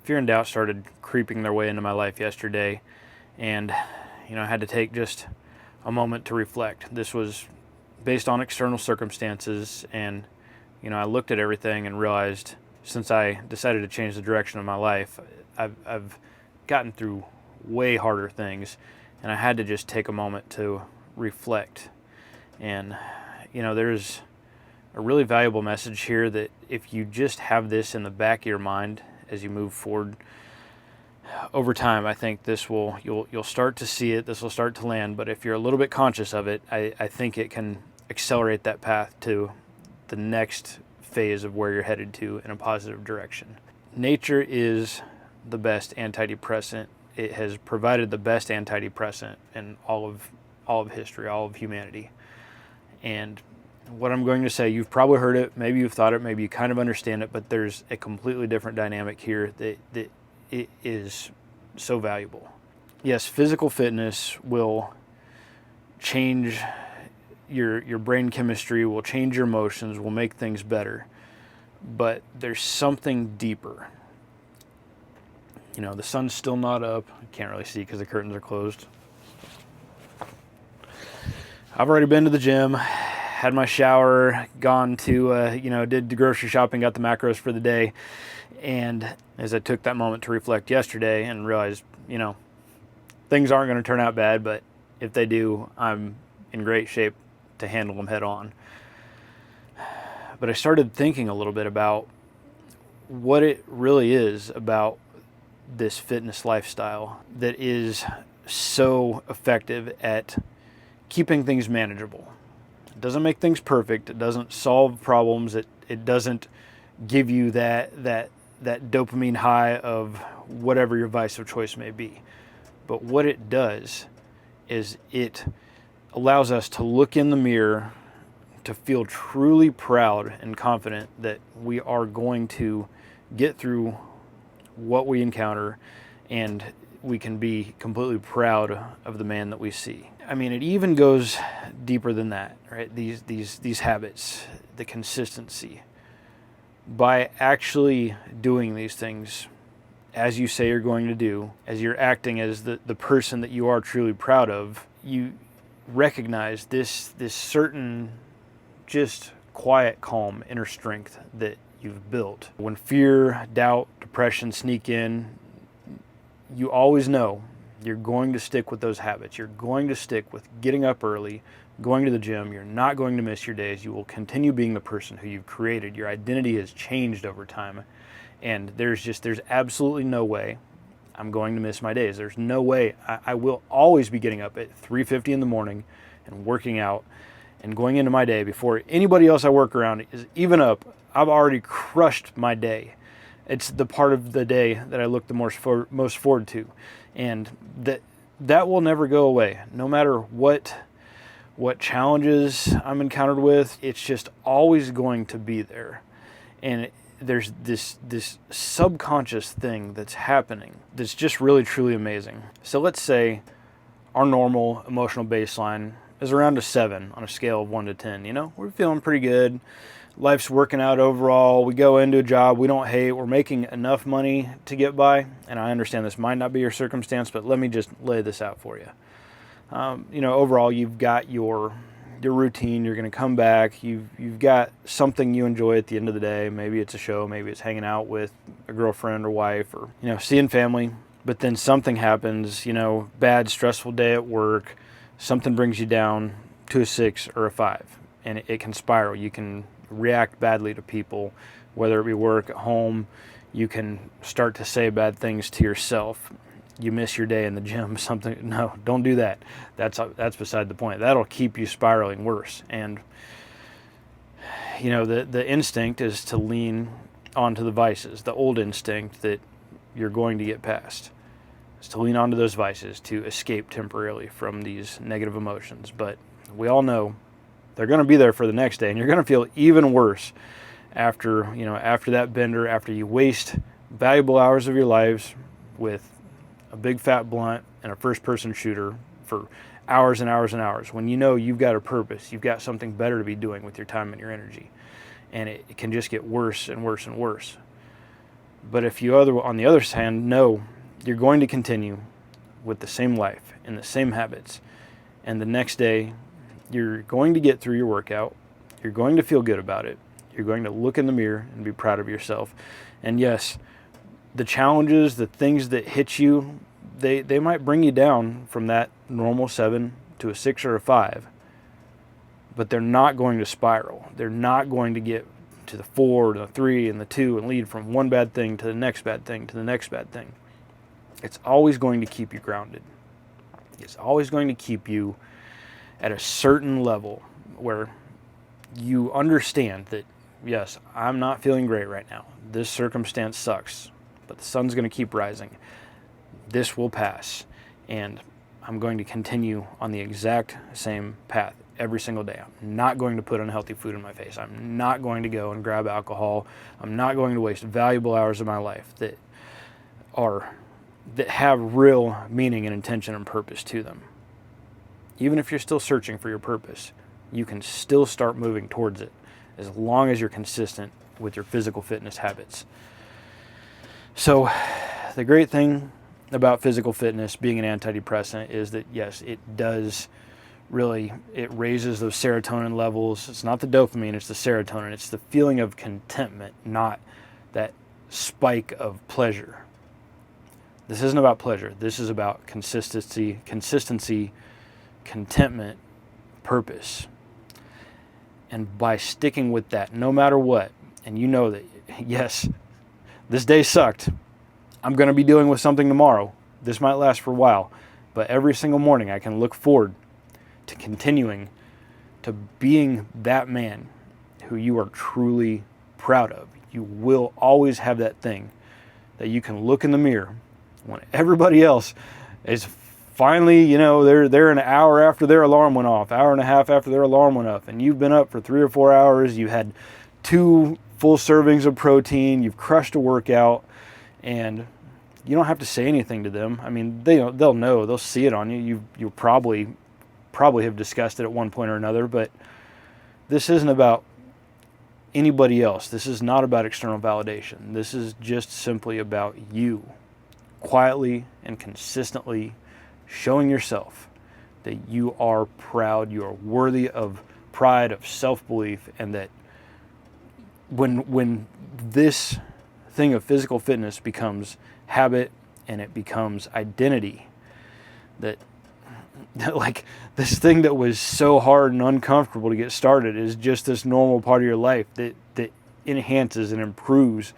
fear and doubt started creeping their way into my life yesterday, and I had to take just a moment to reflect. This was based on external circumstances, and I looked at everything and realized, since I decided to change the direction of my life, I've gotten through way harder things, and I had to just take a moment to reflect. And there's a really valuable message here that if you just have this in the back of your mind as you move forward over time, I think you'll start to see it. This will start to land. But if you're a little bit conscious of it, I think it can accelerate that path to the next phase of where you're headed to in a positive direction. Nature is the best antidepressant. It has provided the best antidepressant in all of history, all of humanity. And what I'm going to say, you've probably heard it, maybe you've thought it, maybe you kind of understand it, but there's a completely different dynamic here that it is so valuable. Yes, physical fitness will change your brain chemistry, will change your emotions, will make things better. But there's something deeper. The sun's still not up. I can't really see because the curtains are closed. I've already been to the gym, had my shower, gone to, did the grocery shopping, got the macros for the day. And as I took that moment to reflect yesterday and realized, things aren't going to turn out bad, but if they do, I'm in great shape to handle them head on. But I started thinking a little bit about what it really is about this fitness lifestyle that is so effective at keeping things manageable. It doesn't make things perfect. It doesn't solve problems. It doesn't give you that dopamine high of whatever your vice of choice may be. But what it does is it allows us to look in the mirror, to feel truly proud and confident that we are going to get through what we encounter, and we can be completely proud of the man that we see. I mean, it even goes deeper than that, right? These habits, the consistency. By actually doing these things as you say you're going to do, as you're acting as the person that you are truly proud of, you recognize this certain just quiet, calm inner strength that you've built. When fear, doubt, depression sneak in, you always know you're going to stick with those habits. You're going to stick with getting up early, going to the gym. You're not going to miss your days. You will continue being the person who you've created. Your identity has changed over time. And there's absolutely no way I'm going to miss my days. There's no way. I will always be getting up at 3:50 in the morning and working out and going into my day before anybody else I work around is even up. I've already crushed my day. It's the part of the day that I look the most forward to. And that will never go away. No matter what challenges I'm encountered with, it's just always going to be there. And there's this subconscious thing that's happening that's just really, truly amazing. So let's say our normal emotional baseline is around a 7 on a scale of 1 to 10. We're feeling pretty good. Life's working out overall. We go into a job we don't hate. We're making enough money to get by. And I understand this might not be your circumstance, but let me just lay this out for you. Overall, you've got your routine. You're going to come back. You've got something you enjoy at the end of the day. Maybe it's a show. Maybe it's hanging out with a girlfriend or wife, or seeing family. But then something happens. Bad, stressful day at work. Something brings you down to a 6 or a 5, and it can spiral. You can react badly to people, whether it be work, at home. You can start to say bad things to yourself. You miss your day in the gym, no, don't do that. That's beside the point. That'll keep you spiraling worse. And the instinct is to lean onto the vices, the old instinct that you're going to get past. Is to lean onto those vices to escape temporarily from these negative emotions. But we all know they're going to be there for the next day, and you're going to feel even worse after that bender, after you waste valuable hours of your lives with a big fat blunt and a first-person shooter for hours and hours and hours, when you've got a purpose, you've got something better to be doing with your time and your energy. And it can just get worse and worse and worse. But if you on the other hand know you're going to continue with the same life and the same habits, and the next day you're going to get through your workout, you're going to feel good about it, you're going to look in the mirror and be proud of yourself. And yes, the challenges, the things that hit you, they might bring you down from that normal 7 to a 6 or a 5, but they're not going to spiral. They're not going to get to the 4, the 3, and the 2 and lead from one bad thing to the next bad thing to the next bad thing. It's always going to keep you grounded. It's always going to keep you at a certain level where you understand that, yes, I'm not feeling great right now. This circumstance sucks, but the sun's going to keep rising. This will pass, and I'm going to continue on the exact same path every single day. I'm not going to put unhealthy food in my face. I'm not going to go and grab alcohol. I'm not going to waste valuable hours of my life that have real meaning and intention and purpose to them. Even if you're still searching for your purpose, you can still start moving towards it as long as you're consistent with your physical fitness habits. So the great thing about physical fitness being an antidepressant is that, yes, it does really, it raises those serotonin levels. It's not the dopamine, it's the serotonin. It's the feeling of contentment, not that spike of pleasure. This isn't about pleasure. This is about consistency, contentment, purpose. And by sticking with that, no matter what, and you know that, yes, this day sucked. I'm going to be dealing with something tomorrow. This might last for a while, but every single morning I can look forward to continuing to being that man who you are truly proud of. You will always have that thing that you can look in the mirror when everybody else is finally, they're an hour after their alarm went off, hour and a half after their alarm went off, and you've been up for 3 or 4 hours, you had 2 full servings of protein, you've crushed a workout, and you don't have to say anything to them. I mean, they'll know, they'll see it on you. You probably have discussed it at one point or another, but this isn't about anybody else. This is not about external validation. This is just simply about you quietly and consistently showing yourself that you are proud, you are worthy of pride, of self-belief, and that when this thing of physical fitness becomes habit and it becomes identity, that like this thing that was so hard and uncomfortable to get started is just this normal part of your life that enhances and improves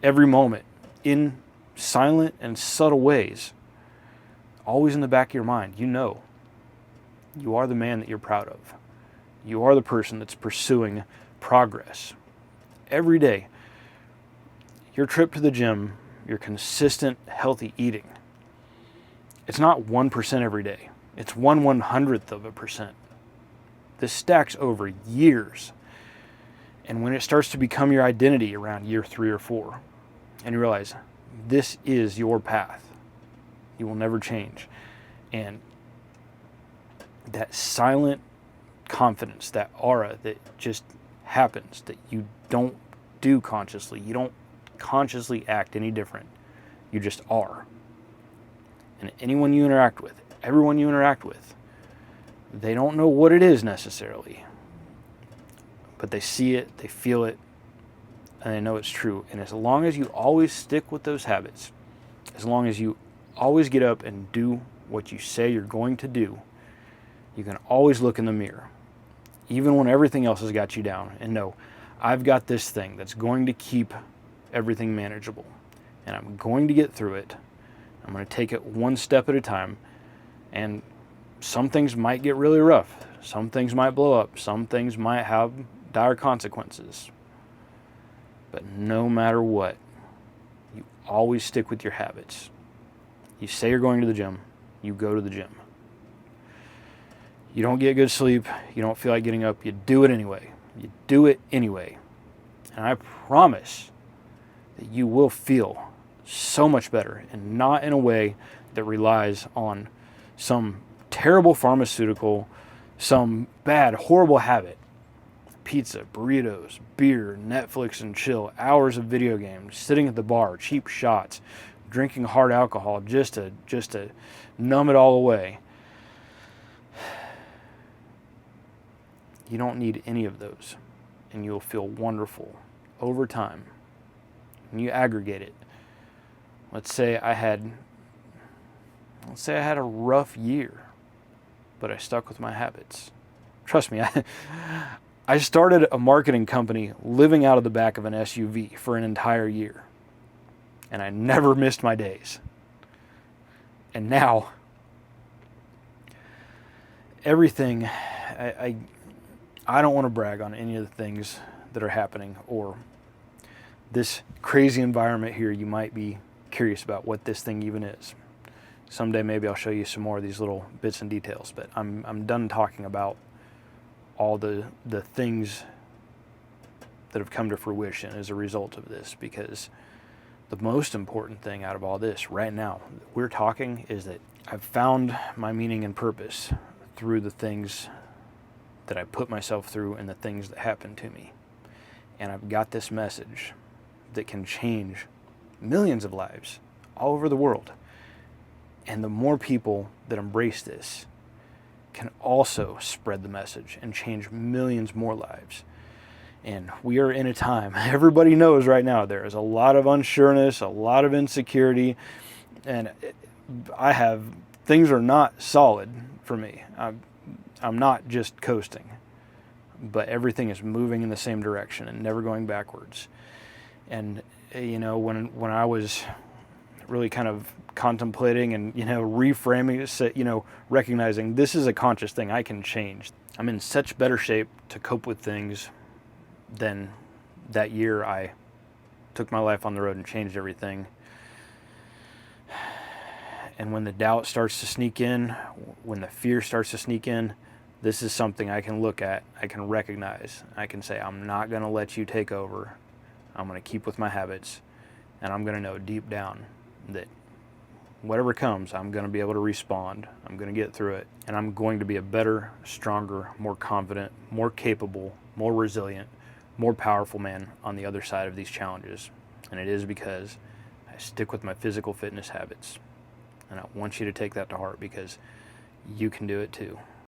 every moment in silent and subtle ways. Always in the back of your mind, you are the man that you're proud of. You are the person that's pursuing progress. Every day, your trip to the gym, your consistent, healthy eating, it's not 1% every day. It's 1/100%. This stacks over years. And when it starts to become your identity around year 3 or 4, and you realize this is your path, you will never change. And that silent confidence, that aura that just happens, that you don't do consciously, you don't consciously act any different, you just are. And anyone you interact with, everyone you interact with, they don't know what it is necessarily, but they see it, they feel it, and they know it's true. And as long as you always stick with those habits, as long as you always get up and do what you say you're going to do, you can always look in the mirror, even when everything else has got you down, and know, I've got this thing that's going to keep everything manageable, and I'm going to get through it. I'm going to take it one step at a time, and some things might get really rough. Some things might blow up. Some things might have dire consequences. But no matter what, you always stick with your habits. You say you're going to the gym, you go to the gym. You don't get good sleep, you don't feel like getting up, you do it anyway. You do it anyway. And I promise that you will feel so much better, and not in a way that relies on some terrible pharmaceutical, some bad, horrible habit, pizza, burritos, beer, Netflix and chill, hours of video games, sitting at the bar, cheap shots, drinking hard alcohol just to numb it all away. You don't need any of those, and you'll feel wonderful over time. When you aggregate it, let's say I had a rough year, but I stuck with my habits. Trust me, I started a marketing company living out of the back of an SUV for an entire year, and I never missed my days. And now, everything, I don't want to brag on any of the things that are happening or this crazy environment here. You might be curious about what this thing even is. Someday maybe I'll show you some more of these little bits and details, but I'm done talking about all the things that have come to fruition as a result of this, because the most important thing out of all this right now that we're talking is that I've found my meaning and purpose through the things that I put myself through and the things that happened to me. And I've got this message that can change millions of lives all over the world. And the more people that embrace this can also spread the message and change millions more lives. And we are in a time, everybody knows right now, there is a lot of unsureness, a lot of insecurity, and things are not solid for me. I'm not just coasting, but everything is moving in the same direction and never going backwards. And, when I was really kind of contemplating and, reframing it, recognizing this is a conscious thing I can change. I'm in such better shape to cope with things than that year I took my life on the road and changed everything. And when the doubt starts to sneak in, when the fear starts to sneak in, this is something I can look at, I can recognize. I can say, I'm not going to let you take over. I'm going to keep with my habits, and I'm going to know deep down that whatever comes, I'm going to be able to respond. I'm going to get through it, and I'm going to be a better, stronger, more confident, more capable, more resilient, more powerful man on the other side of these challenges. And it is because I stick with my physical fitness habits. And I want you to take that to heart, because you can do it too.